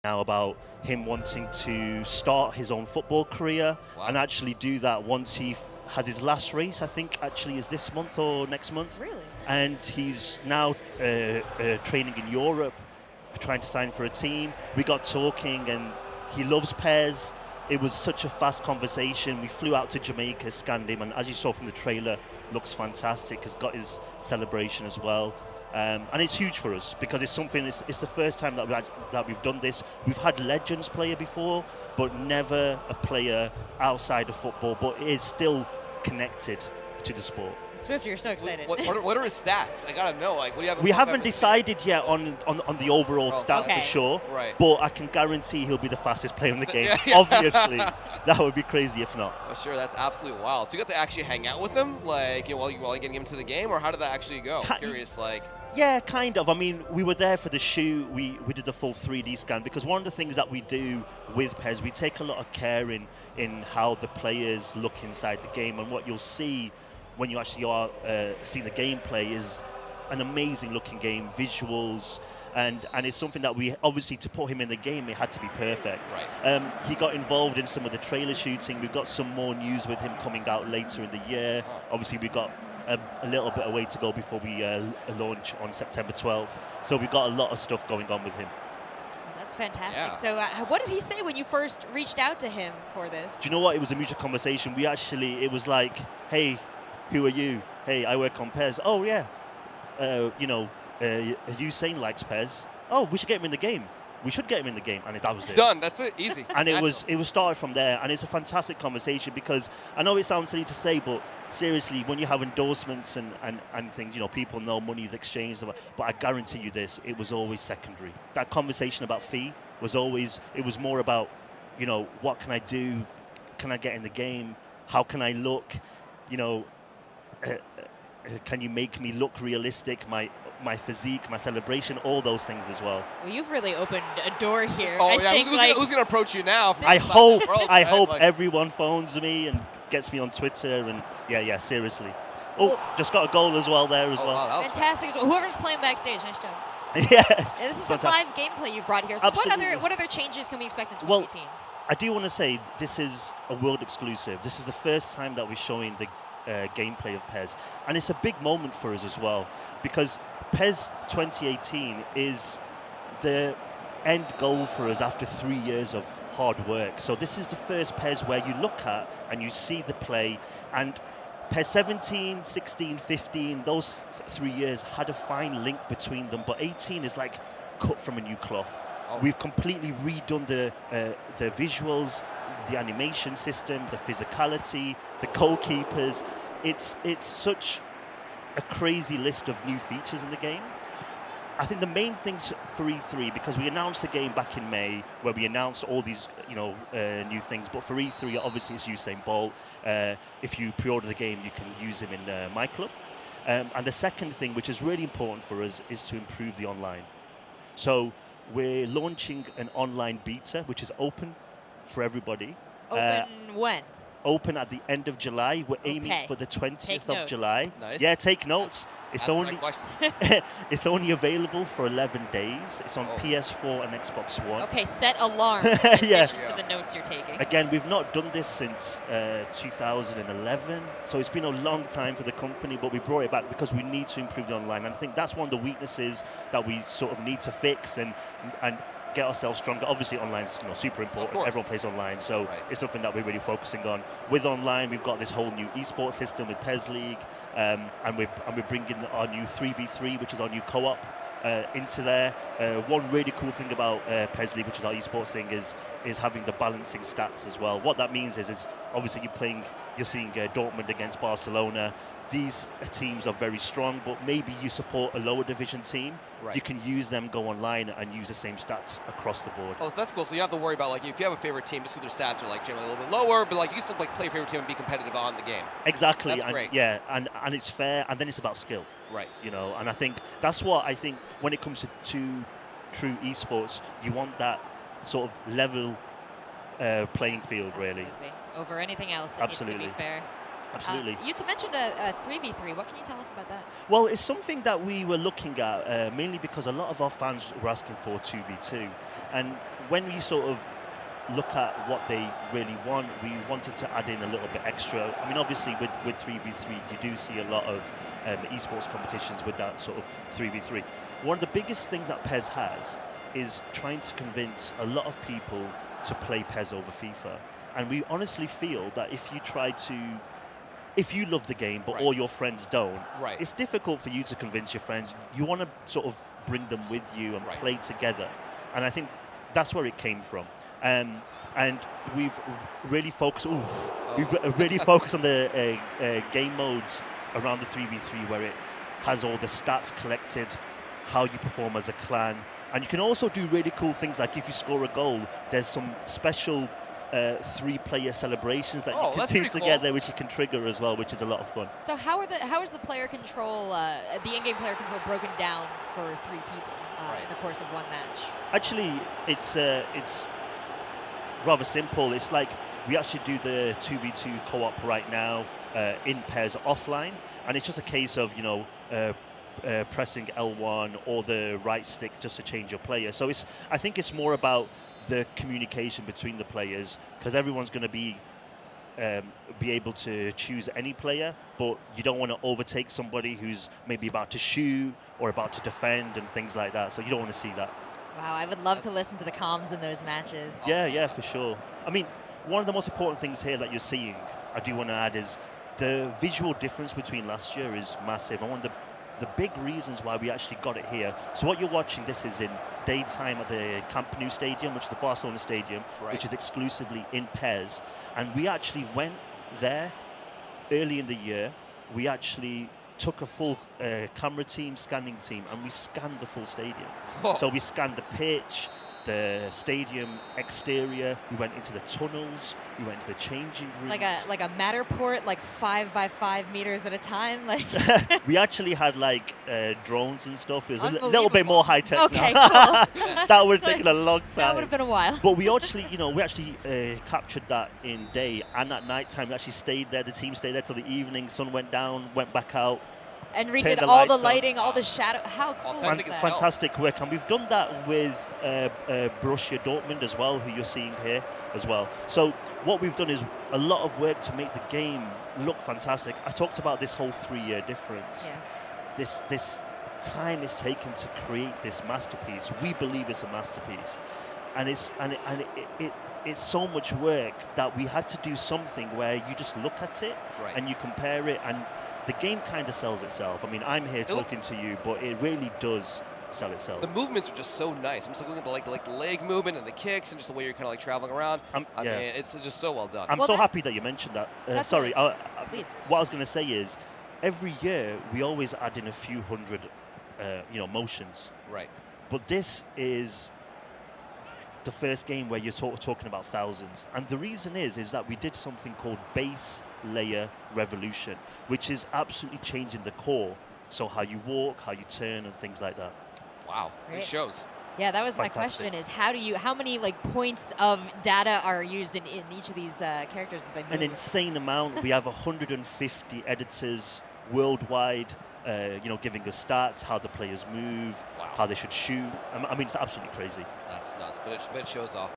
now about him wanting to start his own football career and actually do that once he has his last race. I think actually is this month or next month. Really? And he's now training in Europe, trying to sign for a team. We got talking, and he loves PES. It was such a fast conversation. We flew out to Jamaica, scanned him, and as you saw from the trailer, looks fantastic. Has got his celebration as well. And it's huge for us because it's something. It's the first time that we've done this. We've had legends player before, but never a player outside of football, but is still connected to the sport. Swift, you're so excited. What are his stats? I gotta know. Like, what do you have? We haven't decided yet on the overall stat for sure. Right. But I can guarantee he'll be the fastest player in the game. Obviously, that would be crazy if not. Oh, sure, that's absolutely wild. So you got to actually hang out with him, like, while you're getting him to the game, or how did that actually go? I'm curious, like. Yeah, kind of. I mean, we were there for the shoot. We did the full 3D scan because one of the things that we do with PES, we take a lot of care in how the players look inside the game, and what you'll see when you actually are seeing the gameplay is an amazing looking game, visuals, and it's something that we obviously, to put him in the game, it had to be perfect. Right. He got involved in some of the trailer shooting. We've got some more news with him coming out later in the year. Obviously, we've got a little bit of way to go before we launch on September 12th. So we've got a lot of stuff going on with him. That's fantastic. Yeah. So what did he say when you first reached out to him for this? Do you know what? It was a mutual conversation. It was like, hey, who are you? Hey, I work on PES. Oh, yeah. Usain likes PES. Oh, we should get him in the game. We should get him in the game, and that was it. Done. That's it. Easy. And it was started from there, and it's a fantastic conversation because I know it sounds silly to say, but seriously, when you have endorsements and things, people know money is exchanged. But I guarantee you this: it was always secondary. That conversation about fee was always. It was more about, what can I do? Can I get in the game? How can I look? Can you make me look realistic? My physique, my celebration, all those things as well. Well, you've really opened a door here. Oh, yeah. Who's gonna approach you now? I hope everyone phones me and gets me on Twitter, and yeah, seriously. Oh, just got a goal as well there as well. Wow, fantastic. Whoever's playing backstage, nice job. Yeah. This is some live gameplay you've brought here. So what other changes can we expect in 2018? Well, I do want to say this is a world exclusive. This is the first time that we're showing the gameplay of PES, and it's a big moment for us as well because PES 2018 is the end goal for us after 3 years of hard work. So this is the first PES where you look at and you see the play, and PES 17, 16, 15, those 3 years had a fine link between them, but 18 is like cut from a new cloth. We've completely redone the visuals, the animation system, the physicality, the goalkeepers. It's such a crazy list of new features in the game. I think the main things for E3, because we announced the game back in May, where we announced all these new things, but for E3, obviously it's Usain Bolt. If you pre-order the game, you can use him in My Club. And the second thing, which is really important for us, is to improve the online. So we're launching an online beta, which is open for everybody. Open when? Open at the end of July. We're aiming for the 20th of July. Nice. Yeah, take notes. It's only it's only available for 11 days. It's on PS4 and Xbox One. Okay, set alarm for the notes you're taking. Again, we've not done this since 2011, so it's been a long time for the company, but we brought it back because we need to improve the online. And I think that's one of the weaknesses that we sort of need to fix and get ourselves stronger. Obviously, online is super important. Everyone plays online, so it's something that we're really focusing on. With online, we've got this whole new esports system with PES League, and we're bringing our new 3v3, which is our new co-op, into there. One really cool thing about PES League, which is our esports thing, is having the balancing stats as well. What that means is obviously you're seeing Dortmund against Barcelona. These teams are very strong, but maybe you support a lower division team. You can use them, go online, and use the same stats across the board. Oh, so that's cool. So you have to worry about, like, if you have a favorite team, just because their stats are generally a little bit lower, but you can still play your favorite team and be competitive on the game. Exactly. That's great. Yeah, and it's fair, and then it's about skill. Right. And I think that's what I think when it comes to true esports, you want that sort of level playing field, really. Over anything else, it needs to be fair. absolutely. You mentioned a 3v3. What can you tell us about that? Well, it's something that we were looking at mainly because a lot of our fans were asking for 2v2. And when we sort of look at what they really want, we wanted to add in a little bit extra. I mean, obviously with 3v3, you do see a lot of esports competitions with that sort of 3v3. One of the biggest things that PES has is trying to convince a lot of people to play PES over FIFA. And we honestly feel that if you love the game, but all your friends don't, it's difficult for you to convince your friends. You want to sort of bring them with you and play together. And I think that's where it came from. And we've really focused. We've really focused on the game modes around the 3v3, where it has all the stats collected, how you perform as a clan, and you can also do really cool things like if you score a goal, there's some special 3-player celebrations that you can do together, which you can trigger as well, which is a lot of fun. So how is the player control, the in-game player control, broken down for 3 people in the course of one match? Actually, it's rather simple. It's like we actually do the 2v2 co-op right now in PES offline, and it's just a case of pressing L1 or the right stick just to change your player. So I think it's more about the communication between the players, because everyone's going to be able to choose any player, but you don't want to overtake somebody who's maybe about to shoot or about to defend and things like that. So you don't want to see that. Wow, I would love to listen to the comms in those matches. Yeah, for sure. I mean, one of the most important things here that you're seeing, I do want to add, is the visual difference between last year is massive. And one of the big reasons why we actually got it here. So what you're watching, this is in daytime at the Camp Nou Stadium, which is the Barcelona Stadium, which is exclusively in PES. And we actually went there early in the year. We actually took a full camera team, scanning team, and we scanned the full stadium. So we scanned the pitch, the stadium exterior, we went into the tunnels, we went into the changing rooms. Like a Matterport, like 5 by 5 meters at a time? Like we actually had like drones and stuff. It was a little bit more high tech. Okay, now. cool. That would have taken a long time. That would have been a while. But we actually, captured that in day, and at night time we actually stayed there. The team stayed there till the evening. Sun went down, went back out. And redid all the lighting, all the shadow. How cool is that? It's fantastic work, and we've done that with Borussia Dortmund as well, who you're seeing here as well. So what we've done is a lot of work to make the game look fantastic. I talked about this whole 3-year difference. Yeah. This time is taken to create this masterpiece. We believe it's a masterpiece, and it's so much work that we had to do something where you just look at it and you compare it, and the game kind of sells itself. I mean, I'm here talking to you, but it really does sell itself. The movements are just so nice. I'm just looking at the leg movement and the kicks and just the way you're kind of like traveling around. I mean, it's just so well done. I'm so happy that you mentioned that. Sorry, please. What I was going to say is, every year we always add in a few hundred, motions. Right. But this is the first game where you're talking about thousands, and the reason is that we did something called base layer revolution, which is absolutely changing the core, so how you walk, how you turn, and things like that. Wow, it shows. Yeah, that was my question: is how many like points of data are used in each of these characters that they move? An insane amount. We have 150 editors worldwide, giving us stats, how the players move, how they should shoot. I mean, it's absolutely crazy. That's nuts, but it shows off.